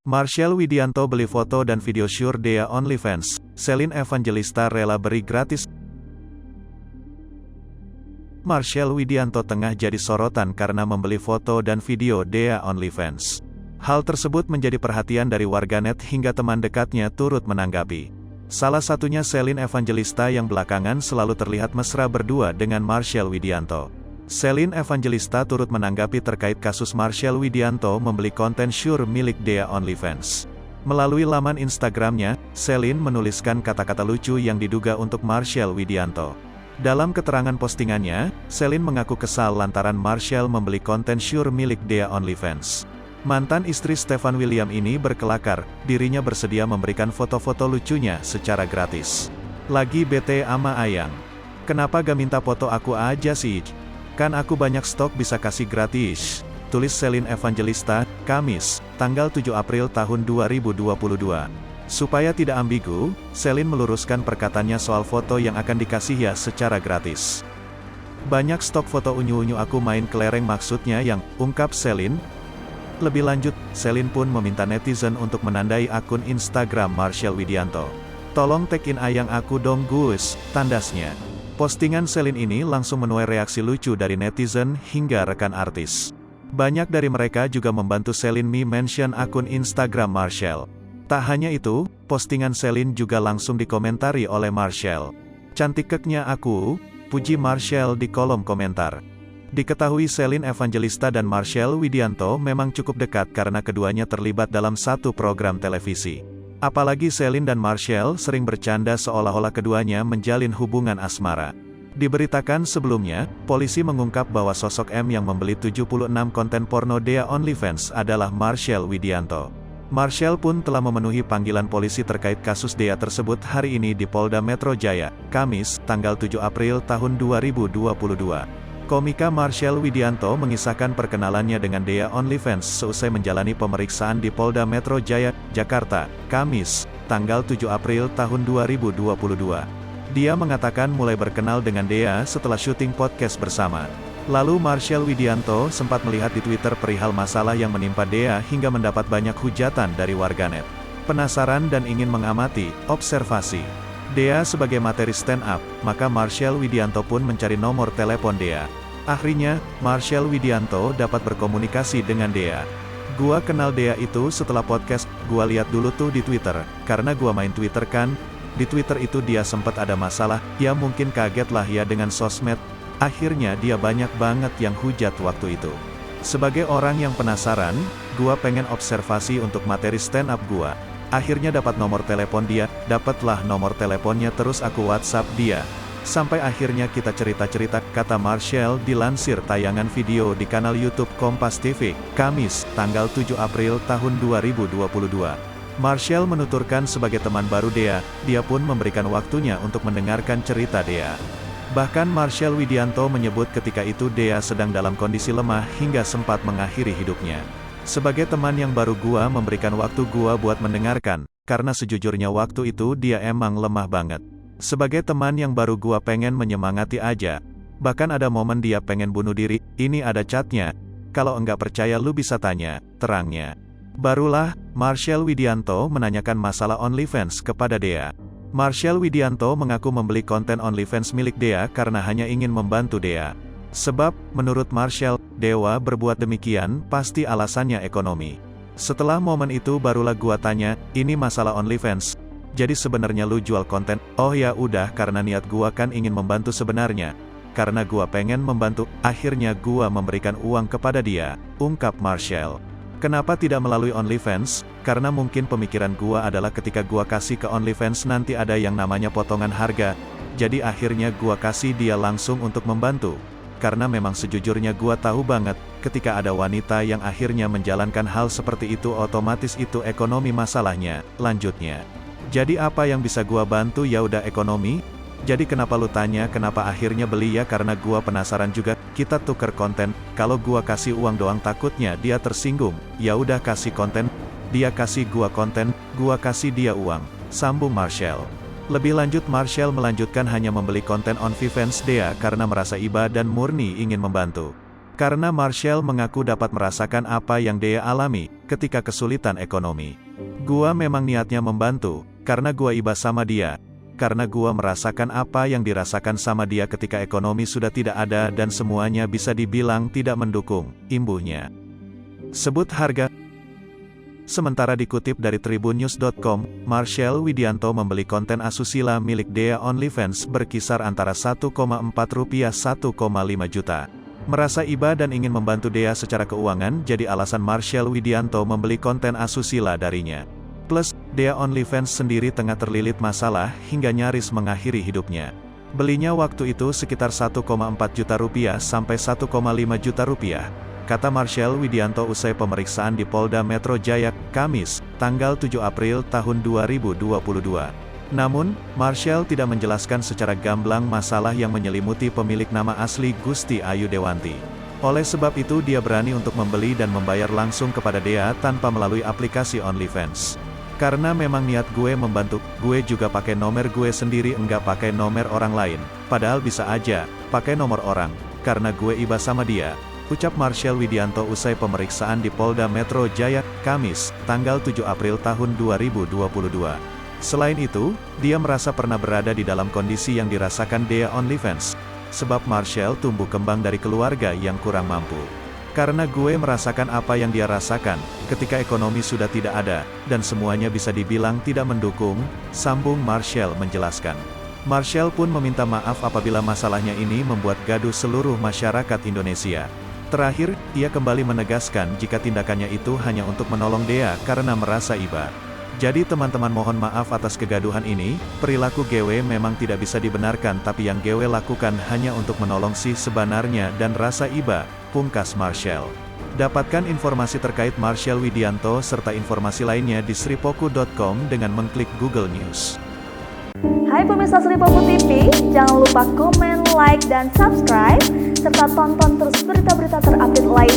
Marshel Widianto beli foto dan video syur Dea OnlyFans. Celine Evangelista rela beri gratis. Marshel Widianto tengah jadi sorotan karena membeli foto dan video Dea OnlyFans. Hal tersebut menjadi perhatian dari warganet hingga teman dekatnya turut menanggapi. Salah satunya Celine Evangelista yang belakangan selalu terlihat mesra berdua dengan Marshel Widianto. Celine Evangelista turut menanggapi terkait kasus Marshel Widianto membeli konten syur milik Dea OnlyFans. Melalui laman Instagramnya, Celine menuliskan kata-kata lucu yang diduga untuk Marshel Widianto. Dalam keterangan postingannya, Celine mengaku kesal lantaran Marshel membeli konten syur milik Dea OnlyFans. Mantan istri Stefan William ini berkelakar, dirinya bersedia memberikan foto-foto lucunya secara gratis. Lagi bete ama ayang. Kenapa gak minta foto aku aja sih? Kan aku banyak stok bisa kasih gratis. Tulis Celine Evangelista, Kamis, tanggal 7 April tahun 2022. Supaya tidak ambigu, Celine meluruskan perkataannya soal foto yang akan dikasih ya secara gratis. Banyak stok foto unyu-unyu aku main kelereng maksudnya yang, ungkap Celine. Lebih lanjut, Celine pun meminta netizen untuk menandai akun Instagram Marshel Widianto. Tolong tag in ayang aku dong Gus, tandasnya. Postingan Celine ini langsung menuai reaksi lucu dari netizen hingga rekan artis. Banyak dari mereka juga membantu Celine mention akun Instagram Marshel. Tak hanya itu, postingan Celine juga langsung dikomentari oleh Marshel. Cantik keknya aku, puji Marshel di kolom komentar. Diketahui Celine Evangelista dan Marshel Widianto memang cukup dekat karena keduanya terlibat dalam satu program televisi. Apalagi Celine dan Marshel sering bercanda seolah-olah keduanya menjalin hubungan asmara. Diberitakan sebelumnya, polisi mengungkap bahwa sosok M yang membeli 76 konten porno Dea OnlyFans adalah Marshel Widianto. Marshel pun telah memenuhi panggilan polisi terkait kasus Dea tersebut hari ini di Polda Metro Jaya, Kamis, tanggal 7 April tahun 2022. Komika Marshel Widianto mengisahkan perkenalannya dengan Dea OnlyFans seusai menjalani pemeriksaan di Polda Metro Jaya, Jakarta, Kamis, tanggal 7 April tahun 2022. Dia mengatakan mulai berkenal dengan Dea setelah syuting podcast bersama. Lalu Marshel Widianto sempat melihat di Twitter perihal masalah yang menimpa Dea hingga mendapat banyak hujatan dari warganet. Penasaran dan ingin mengamati, observasi Dea sebagai materi stand up, maka Marshel Widianto pun mencari nomor telepon Dea. Akhirnya, Marshel Widianto dapat berkomunikasi dengan Dea. Gua kenal Dea itu setelah podcast, gua lihat dulu tuh di Twitter, karena gua main Twitter kan. Di Twitter itu dia sempat ada masalah, ya mungkin kaget lah ya dengan sosmed. Akhirnya dia banyak banget yang hujat waktu itu. Sebagai orang yang penasaran, gua pengen observasi untuk materi stand up gua. Akhirnya dapat nomor telepon dia, dapatlah nomor teleponnya terus aku WhatsApp dia. Sampai akhirnya kita cerita-cerita, kata Marshel dilansir tayangan video di kanal YouTube Kompas TV, Kamis, tanggal 7 April tahun 2022. Marshel menuturkan sebagai teman baru Dea, dia pun memberikan waktunya untuk mendengarkan cerita Dea. Bahkan Marshel Widianto menyebut ketika itu Dea sedang dalam kondisi lemah hingga sempat mengakhiri hidupnya. Sebagai teman yang baru gua memberikan waktu gua buat mendengarkan, karena sejujurnya waktu itu dia emang lemah banget. Sebagai teman yang baru gua pengen menyemangati aja. Bahkan ada momen dia pengen bunuh diri, ini ada chatnya. Kalau enggak percaya lu bisa tanya, terangnya. Barulah, Marshel Widianto menanyakan masalah OnlyFans kepada Dea. Marshel Widianto mengaku membeli konten OnlyFans milik Dea karena hanya ingin membantu Dea. Sebab, menurut Marshel, Dewa berbuat demikian, pasti alasannya ekonomi. Setelah momen itu barulah gua tanya, ini masalah OnlyFans. Jadi sebenarnya lu jual konten? Oh ya udah karena niat gua kan ingin membantu sebenarnya. Karena gua pengen membantu, akhirnya gua memberikan uang kepada dia, ungkap Marshel. Kenapa tidak melalui OnlyFans? Karena mungkin pemikiran gua adalah ketika gua kasih ke OnlyFans nanti ada yang namanya potongan harga. Jadi akhirnya gua kasih dia langsung untuk membantu. Karena memang sejujurnya gua tahu banget, ketika ada wanita yang akhirnya menjalankan hal seperti itu otomatis itu ekonomi masalahnya, lanjutnya. Jadi apa yang bisa gua bantu ya udah ekonomi? Jadi kenapa lu tanya kenapa akhirnya beli ya karena gua penasaran juga, kita tuker konten, kalau gua kasih uang doang takutnya dia tersinggung, ya udah kasih konten, dia kasih gua konten, gua kasih dia uang, sambung Marshel. Lebih lanjut Marshel melanjutkan hanya membeli konten OnlyFans Dea karena merasa iba dan murni ingin membantu. Karena Marshall mengaku dapat merasakan apa yang Dea alami, ketika kesulitan ekonomi. Gua memang niatnya membantu, karena gua iba sama dia. Karena gua merasakan apa yang dirasakan sama dia ketika ekonomi sudah tidak ada dan semuanya bisa dibilang tidak mendukung, imbuhnya. Sebut harga. Sementara dikutip dari tribunnews.com, Marshall Widianto membeli konten asusila milik Dea OnlyFans berkisar antara Rp1,4–1,5 juta. Merasa iba dan ingin membantu Dea secara keuangan jadi alasan Marshall Widianto membeli konten asusila darinya. Plus, Dea OnlyFans sendiri tengah terlilit masalah hingga nyaris mengakhiri hidupnya. Belinya waktu itu sekitar Rp1,4 juta sampai Rp1,5 juta, kata Marshall Widianto usai pemeriksaan di Polda Metro Jaya, Kamis, tanggal 7 April tahun 2022. Namun, Marshall tidak menjelaskan secara gamblang masalah yang menyelimuti pemilik nama asli Gusti Ayu Dewanti. Oleh sebab itu dia berani untuk membeli dan membayar langsung kepada Dea tanpa melalui aplikasi OnlyFans. Karena memang niat gue membantu, gue juga pakai nomor gue sendiri enggak pakai nomor orang lain. Padahal bisa aja, pakai nomor orang, karena gue iba sama dia. Ucap Marshall Widianto usai pemeriksaan di Polda Metro Jaya, Kamis, tanggal 7 April tahun 2022. Selain itu, dia merasa pernah berada di dalam kondisi yang dirasakan Dea OnlyFans. Sebab Marshall tumbuh kembang dari keluarga yang kurang mampu. Karena gue merasakan apa yang dia rasakan, ketika ekonomi sudah tidak ada, dan semuanya bisa dibilang tidak mendukung, sambung Marshall menjelaskan. Marshall pun meminta maaf apabila masalahnya ini membuat gaduh seluruh masyarakat Indonesia. Terakhir, ia kembali menegaskan jika tindakannya itu hanya untuk menolong Dea karena merasa iba. Jadi teman-teman mohon maaf atas kegaduhan ini, perilaku GW memang tidak bisa dibenarkan tapi yang GW lakukan hanya untuk menolong si sebenarnya dan rasa iba, pungkas Marshall. Dapatkan informasi terkait Marshall Widianto serta informasi lainnya di sripoku.com dengan mengklik Google News. Hai pemirsa Sripoku TV, jangan lupa komen, like, dan subscribe, serta tonton terus berita-berita terupdate lainnya.